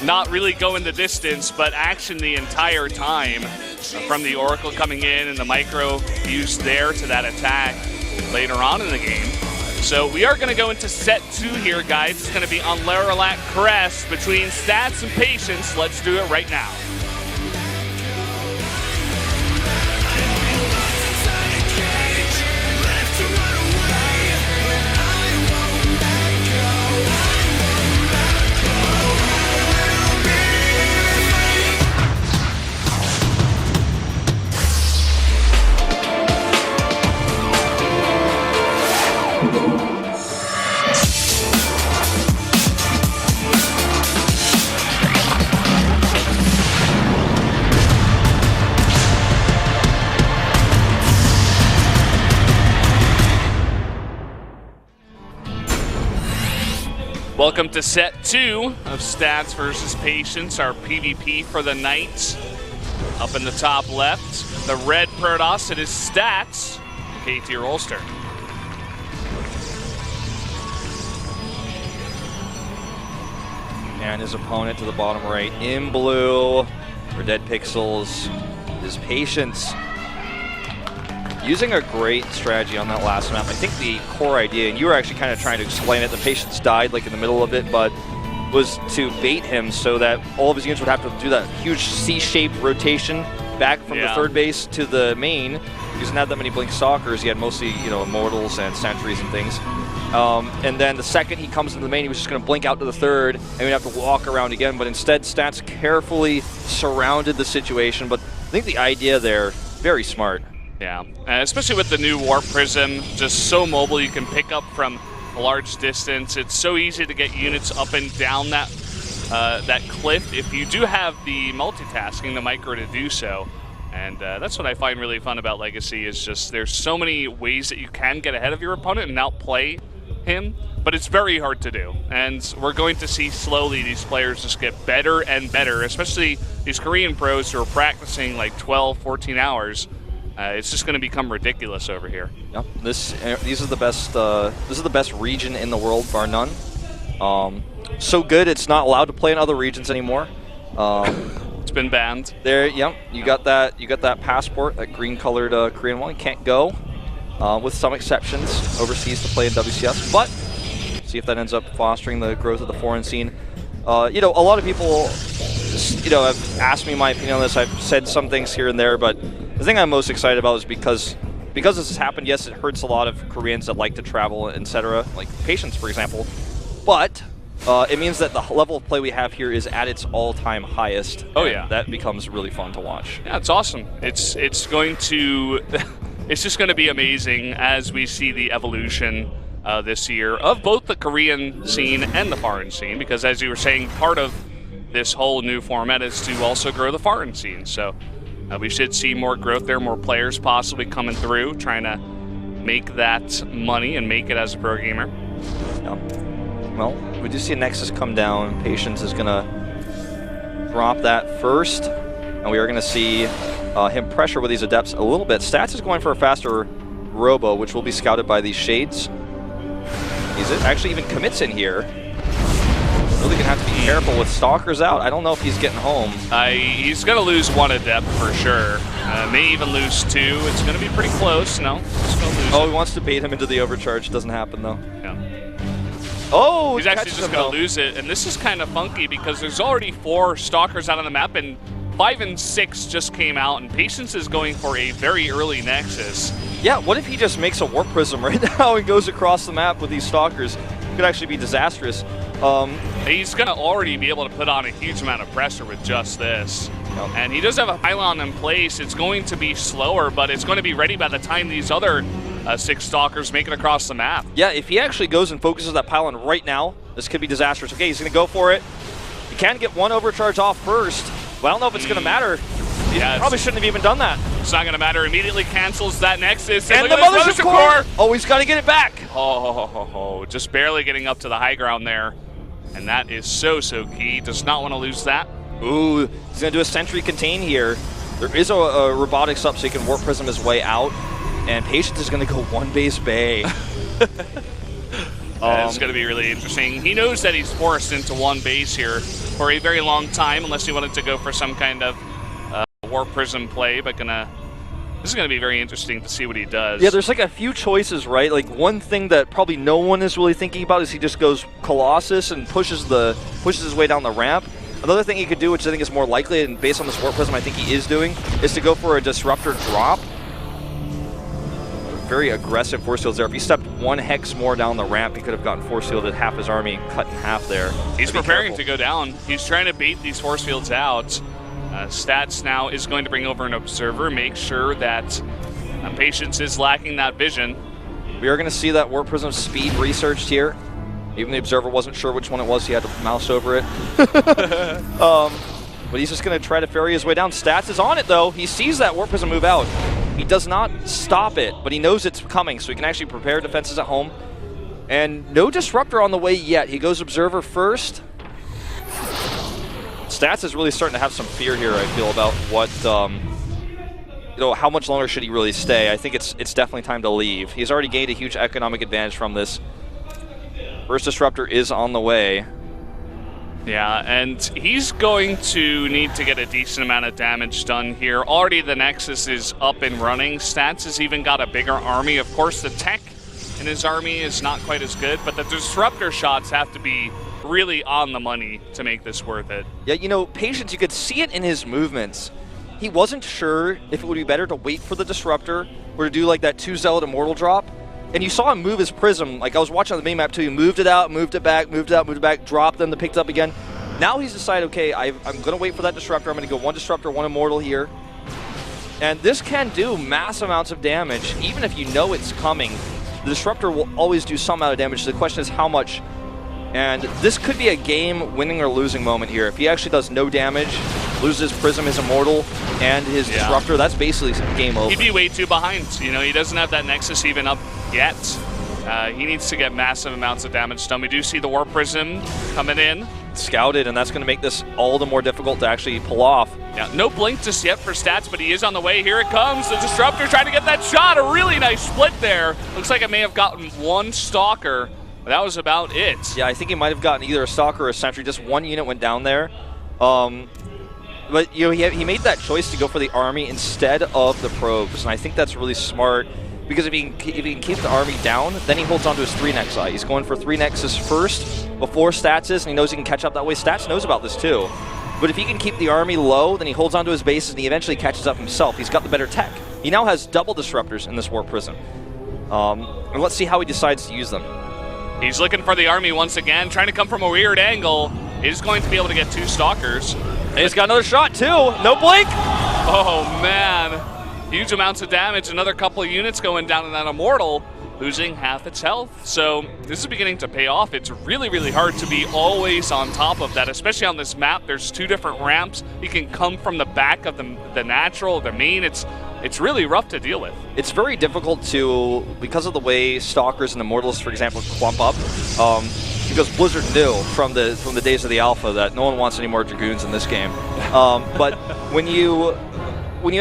not really going the distance, but action the entire time from the Oracle coming in and the micro used there to that attack later on in the game. So we are going to go into set 2 here, guys. It's going to be on Laralat Crest between Stats and Patience. Let's do it right now. Welcome to set 2 of Stats versus Patience, our PvP for the night. Up in the top left, the red Protoss, it is Stats, K-tier Ulster. And his opponent to the bottom right in blue for Dead Pixels is Patience. Using a great strategy on that last map. I think the core idea, and you were actually kind of trying to explain it, the Patience died like in the middle of it, but was to bait him so that all of his units would have to do that huge C-shaped rotation back from the third base to the main. He doesn't have that many Blink Stalkers. He had mostly, you know, Immortals and Sentries and things. And then the second he comes into the main, he was just going to blink out to the third, and we'd have to walk around again. But instead, Stats carefully surrounded the situation. But I think the idea there, very smart. Yeah, especially with the new Warp Prism, just so mobile, you can pick up from a large distance. It's so easy to get units up and down that that cliff if you do have the multitasking, the micro to do so. And that's what I find really fun about Legacy, is just there's so many ways that you can get ahead of your opponent and outplay him, but it's very hard to do. And we're going to see slowly these players just get better and better, especially these Korean pros who are practicing like 12, 14 hours. It's just going to become ridiculous over here. Yep. These are the best. This is the best region in the world, bar none. So good, it's not allowed to play in other regions anymore. It's been banned. There, yep. You got that. You got that passport, that green-colored Korean one. You can't go, with some exceptions, overseas to play in WCS. But see if that ends up fostering the growth of the foreign scene. You know, a lot of people, you know, have asked me my opinion on this. I've said some things here and there, but the thing I'm most excited about is because this has happened. Yes, it hurts a lot of Koreans that like to travel, etc., like Patience, for example. But it means that the level of play we have here is at its all-time highest. Oh yeah, that becomes really fun to watch. Yeah, it's awesome. It's going to, it's just going to be amazing as we see the evolution this year of both the Korean scene and the foreign scene. Because as you were saying, part of this whole new format is to also grow the foreign scene. So. We should see more growth there, more players possibly coming through, trying to make that money and make it as a pro gamer. Yeah. Well, we do see a Nexus come down. Patience is going to drop that first, and we are going to see him pressure with these Adepts a little bit. Stats is going for a faster Robo, which will be scouted by these Shades. He's actually even commits in here. Really gonna have to be careful with Stalkers out. I don't know if he's getting home. He's gonna lose one Adept for sure. May even lose 2. It's gonna be pretty close. No, he's gonna lose. Oh, he wants to bait him into the overcharge. Doesn't happen though. Yeah. Oh, he's actually just gonna lose it, and this is kind of funky because there's already 4 Stalkers out on the map, and 5 and 6 just came out, and Patience is going for a very early Nexus. Yeah. What if he just makes a Warp Prism right now and goes across the map with these Stalkers? It could actually be disastrous. He's going to already be able to put on a huge amount of pressure with just this. Yep. And he does have a pylon in place. It's going to be slower, but it's going to be ready by the time these other 6 Stalkers make it across the map. Yeah, if he actually goes and focuses that pylon right now, this could be disastrous. Okay, he's going to go for it. He can get one overcharge off first, but I don't know if it's going to matter. He probably shouldn't have even done that. It's not going to matter. Immediately cancels that Nexus. And the Mothership Core! Oh, he's got to get it back. Oh, just barely getting up to the high ground there. And that is so key. Does not want to lose that. Ooh, he's going to do a Sentry Contain here. There is a Robotics up so he can Warp Prism his way out. And Patience is going to go one base bay. It's going to be really interesting. He knows that he's forced into one base here for a very long time, unless he wanted to go for some kind of Warp Prism play, but this is going to be very interesting to see what he does. Yeah, there's like a few choices, right? Like one thing that probably no one is really thinking about is he just goes Colossus and pushes his way down the ramp. Another thing he could do, which I think is more likely, and based on this Warp Prism I think he is doing, is to go for a Disruptor drop. Very aggressive force fields there. If he stepped one hex more down the ramp, he could have gotten force fielded half his army and cut in half there. He's preparing to go down. He's trying to bait these force fields out. Stats now is going to bring over an observer, make sure that Patience is lacking that vision. We are going to see that Warp Prism speed researched here. Even the observer wasn't sure which one it was, he had to mouse over it. But he's just going to try to ferry his way down. Stats is on it though. He sees that Warp Prism move out. He does not stop it, but he knows it's coming, so he can actually prepare defenses at home. And no Disruptor on the way yet. He goes Observer first. Stats is really starting to have some fear here, I feel, about what, how much longer should he really stay. I think it's definitely time to leave. He's already gained a huge economic advantage from this. First Disruptor is on the way. Yeah, and he's going to need to get a decent amount of damage done here. Already the Nexus is up and running. Stats has even got a bigger army. Of course, the tech in his army is not quite as good, but the Disruptor shots have to be really on the money to make this worth it. Yeah, Patience, you could see it in his movements. He wasn't sure if it would be better to wait for the Disruptor or to do like that 2 Zealot Immortal drop. And you saw him move his Prism. Like I was watching on the mini-map too. He moved it out, moved it back, moved it out, moved it back, dropped them, then picked it up again. Now he's decided, okay, I'm going to wait for that Disruptor. I'm going to go 1 Disruptor, 1 Immortal here. And this can do massive amounts of damage. Even if you know it's coming, the Disruptor will always do some amount of damage. The question is how much. And this could be a game winning or losing moment here. If he actually does no damage, loses Prism, his Immortal, and his Disruptor, that's basically game over. He'd be way too behind. He doesn't have that Nexus even up yet. He needs to get massive amounts of damage done. We do see the Warp Prism coming in. Scouted, and that's going to make this all the more difficult to actually pull off. Yeah, no blink just yet for Stats, but he is on the way. Here it comes. The Disruptor trying to get that shot. A really nice split there. Looks like it may have gotten 1 Stalker. But that was about it. Yeah, I think he might have gotten either a Stalker or a Sentry. Just 1 unit went down there. But he made that choice to go for the army instead of the probes, and I think that's really smart. Because if he can keep the army down, then he holds on to his 3 Nexi. He's going for 3 Nexus first before Stats is, and he knows he can catch up that way. Stats knows about this too. But if he can keep the army low, then he holds on to his bases and he eventually catches up himself. He's got the better tech. He now has double Disruptors in this Warp Prism. And let's see how he decides to use them. He's looking for the army once again, trying to come from a weird angle. He's going to be able to get 2 Stalkers. And he's got another shot too. No blink. Oh man. Huge amounts of damage, another couple of units going down in that Immortal, losing half its health. So this is beginning to pay off. It's really, really hard to be always on top of that, especially on this map. There's 2 different ramps. You can come from the back of the natural, the main. It's really rough to deal with. It's very difficult to, because of the way Stalkers and Immortals, for example, clump up, because Blizzard knew from the days of the alpha that no one wants any more Dragoons in this game. But when you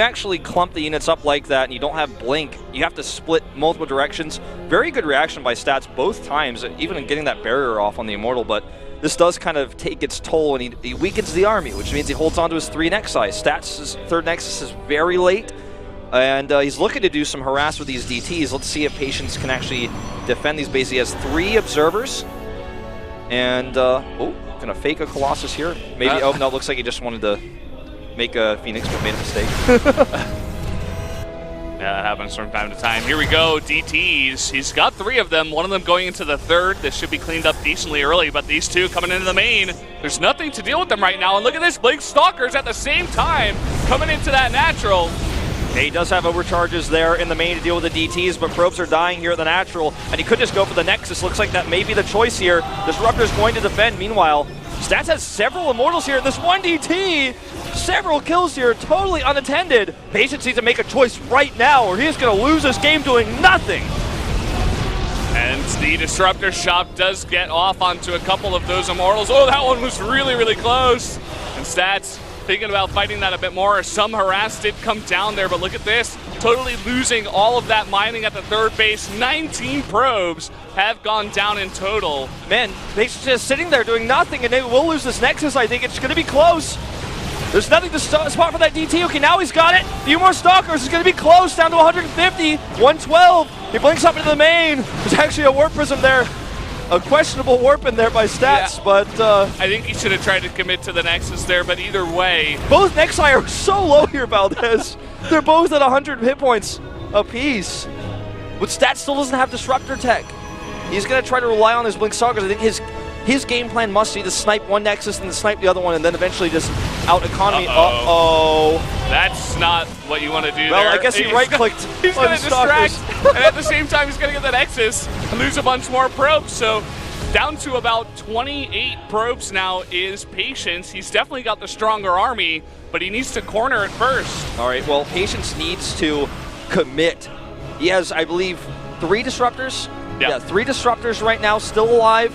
actually clump the units up like that and you don't have blink, you have to split multiple directions. Very good reaction by Stats both times, even in getting that barrier off on the Immortal, but this does kind of take its toll, and he weakens the army, which means he holds on to his 3 Nexi. Stats' 3rd Nexus is very late, and he's looking to do some harass with these DTs. Let's see if Patience can actually defend these bases. He has 3 Observers, and, gonna fake a Colossus here. Maybe, oh no, looks like he just wanted to make a Phoenix, but made a mistake. Yeah, that happens from time to time. Here we go, DTs. He's got 3 of them, 1 of them going into the 3rd. This should be cleaned up decently early, but these 2 coming into the main, there's nothing to deal with them right now. And look at this, Blink Stalkers at the same time coming into that natural. He does have overcharges there in the main to deal with the DTs, but probes are dying here at the natural, and he could just go for the Nexus. Looks like that may be the choice here. Disruptor's going to defend. Meanwhile, Stats has several Immortals here. This 1 DT, several kills here, totally unattended. Patience needs to make a choice right now, or he is going to lose this game doing nothing. And the Disruptor shot does get off onto a couple of those Immortals. Oh, that one was really, really close. And Stats thinking about fighting that a bit more. Some harass did come down there, but look at this. totally losing all of that mining at the third base. 19 probes have gone down in total. Man, they're just sitting there doing nothing, and they will lose this Nexus. I think it's going to be close. There's nothing to spot for that DT. Okay, now he's got it. A few more Stalkers. It's going to be close, down to 150, 112. He blinks up into the main. There's actually a Warp Prism there. A questionable warp in there by Stats, yeah. But I think he should have tried to commit to the Nexus there, but either way. Both Nexi are so low here, Valdez. They're both at 100 hit points apiece. But Stats still doesn't have Disruptor tech. He's going to try to rely on his Blink Stalkers. I think his game plan must be to snipe one Nexus and then snipe the other one, and then eventually just out-economy. Uh-oh. That's not what you want to do well, there. I guess he right-clicked. He's going to distract, and at the same time, he's going to get the Nexus and lose a bunch more probes. So down to about 28 probes now is Patience. He's definitely got the stronger army, but he needs to corner it first. All right, well, Patience needs to commit. He has, I believe, 3 Disruptors. Yeah, 3 Disruptors right now, still alive.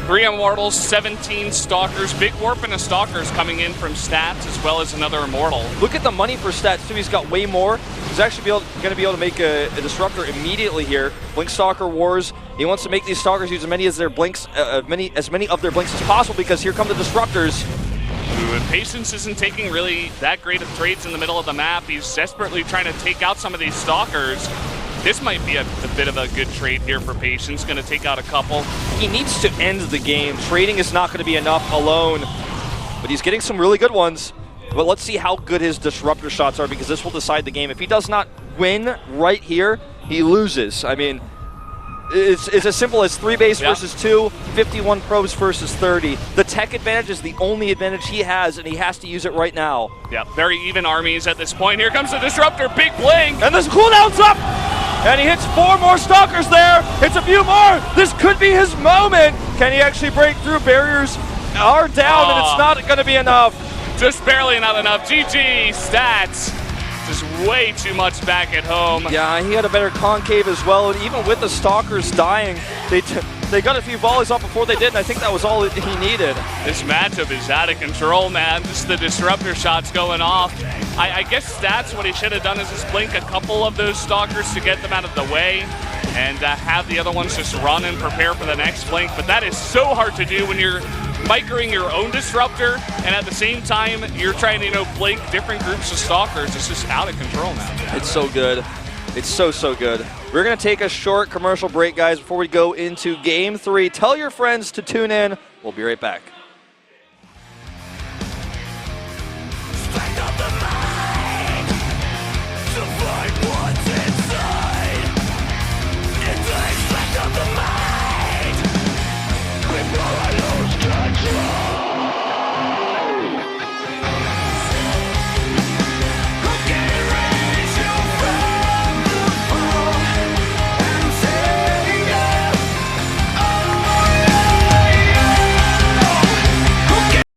3 Immortals, 17 Stalkers. Big warp and a Stalkers coming in from Stats, as well as another Immortal. Look at the money for Stats, too. He's got way more. He's actually going to be able to make a Disruptor immediately here. Blink Stalker Wars. He wants to make these Stalkers use as many of their blinks as possible, because here come the Disruptors. Ooh, and Patience isn't taking really that great of trades in the middle of the map. He's desperately trying to take out some of these Stalkers. This might be a bit of a good trade here for Patience. Going to take out a couple. He needs to end the game. Trading is not going to be enough alone. But he's getting some really good ones. But let's see how good his Disruptor shots are, because this will decide the game. If he does not win right here, he loses. I mean, it's as simple as 3 base versus 2, 51 probes versus 30. The tech advantage is the only advantage he has, and he has to use it right now. Yeah, very even armies at this point. Here comes the Disruptor, big blink. And this cooldown's up! And he hits 4 more Stalkers there. Hits a few more. This could be his moment. Can he actually break through? Barriers are down, and it's not going to be enough. Just barely not enough. GG, Stats. Just way too much back at home. Yeah, he had a better concave as well. And even with the Stalkers dying, they got a few volleys off before they did, and I think that was all he needed. This matchup is out of control, man. Just the Disruptor shots going off. I guess Stats, what he should have done is just blink a couple of those Stalkers to get them out of the way and have the other ones just run and prepare for the next blink. But that is so hard to do when you're microing your own Disruptor, and at the same time, you're trying to, blink different groups of Stalkers. It's just out of control now. It's so good. It's so good. We're going to take a short commercial break, guys, before we go into Game 3. Tell your friends to tune in. We'll be right back.